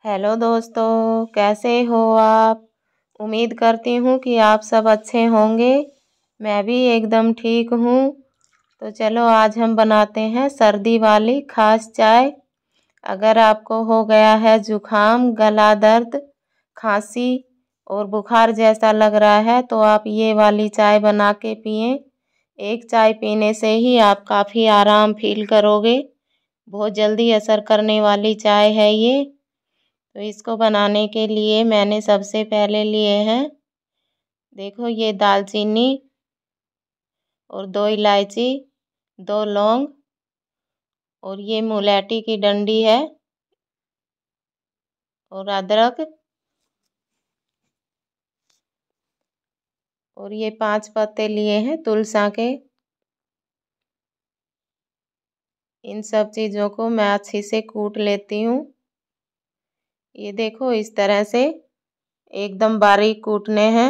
Hello दोस्तों, कैसे हो आप। उम्मीद करती हूँ कि आप सब अच्छे होंगे। मैं भी एकदम ठीक हूँ। तो चलो आज हम बनाते हैं सर्दी वाली खास चाय। अगर आपको हो गया है जुखाम, गला दर्द, खांसी और बुखार जैसा लग रहा है तो आप ये वाली चाय बना के पिएं। एक चाय पीने से ही आप काफ़ी आराम फील करोगे। बहुत जल्दी असर करने वाली चाय है ये। तो इसको बनाने के लिए मैंने सबसे पहले लिए हैं, देखो ये दालचीनी और 2 इलायची, 2 लौंग और ये मुलैठी की डंडी है और अदरक और ये 5 पत्ते लिए हैं तुलसा के। इन सब चीज़ों को मैं अच्छी से कूट लेती हूँ। ये देखो इस तरह से एकदम बारीक कूटने हैं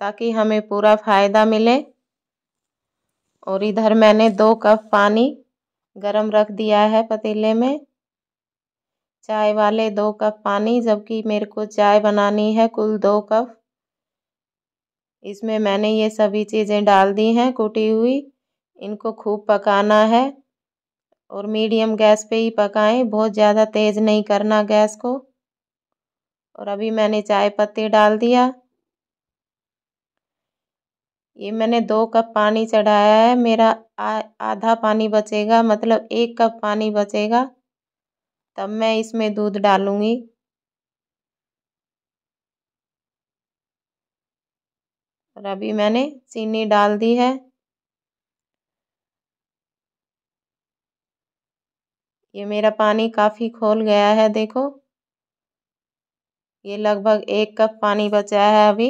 ताकि हमें पूरा फ़ायदा मिले। और इधर मैंने 2 कप पानी गरम रख दिया है पतीले में, चाय वाले 2 कप पानी, जबकि मेरे को चाय बनानी है कुल 2 कप। इसमें मैंने ये सभी चीज़ें डाल दी हैं कूटी हुई। इनको खूब पकाना है और मीडियम गैस पे ही पकाएं, बहुत ज़्यादा तेज़ नहीं करना गैस को। और अभी मैंने चाय पत्ती डाल दिया। ये मैंने 2 कप पानी चढ़ाया है, मेरा आधा पानी बचेगा, मतलब 1 कप पानी बचेगा, तब मैं इसमें दूध डालूंगी। और अभी मैंने चीनी डाल दी है। ये मेरा पानी काफ़ी खौल गया है, देखो ये लगभग 1 कप पानी बचा है अभी।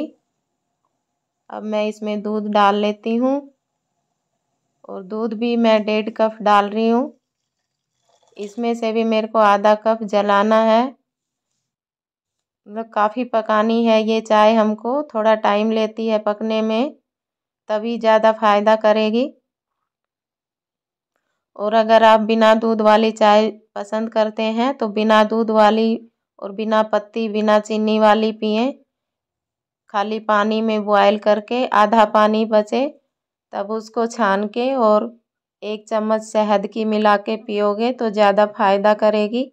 अब मैं इसमें दूध डाल लेती हूँ और दूध भी मैं 1.5 कप डाल रही हूँ। इसमें से भी मेरे को आधा कप जलाना है, मतलब काफ़ी पकानी है ये चाय, हमको थोड़ा टाइम लेती है पकने में, तभी ज़्यादा फ़ायदा करेगी। और अगर आप बिना दूध वाली चाय पसंद करते हैं तो बिना दूध वाली और बिना पत्ती बिना चीनी वाली पिएं। खाली पानी में बॉयल करके आधा पानी बचे तब उसको छान के और 1 चम्मच शहद की मिला के पियोगे तो ज़्यादा फ़ायदा करेगी।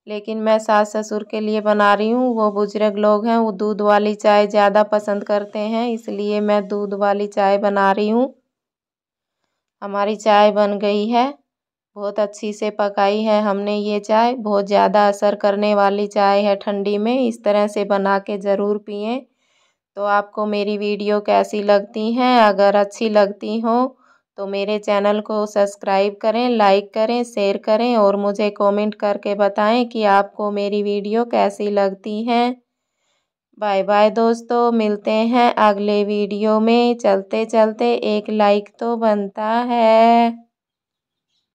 लेकिन मैं सास ससुर के लिए बना रही हूँ, वो बुजुर्ग लोग हैं, वो दूध वाली चाय ज़्यादा पसंद करते हैं, इसलिए मैं दूध वाली चाय बना रही हूँ। हमारी चाय बन गई है, बहुत अच्छी से पकाई है हमने ये चाय। बहुत ज़्यादा असर करने वाली चाय है ठंडी में, इस तरह से बना के ज़रूर पिएं। तो आपको मेरी वीडियो कैसी लगती हैं, अगर अच्छी लगती हो तो मेरे चैनल को सब्सक्राइब करें, लाइक करें, शेयर करें और मुझे कमेंट करके बताएं कि आपको मेरी वीडियो कैसी लगती हैं। बाय बाय दोस्तों, मिलते हैं अगले वीडियो में। चलते चलते एक लाइक तो बनता है।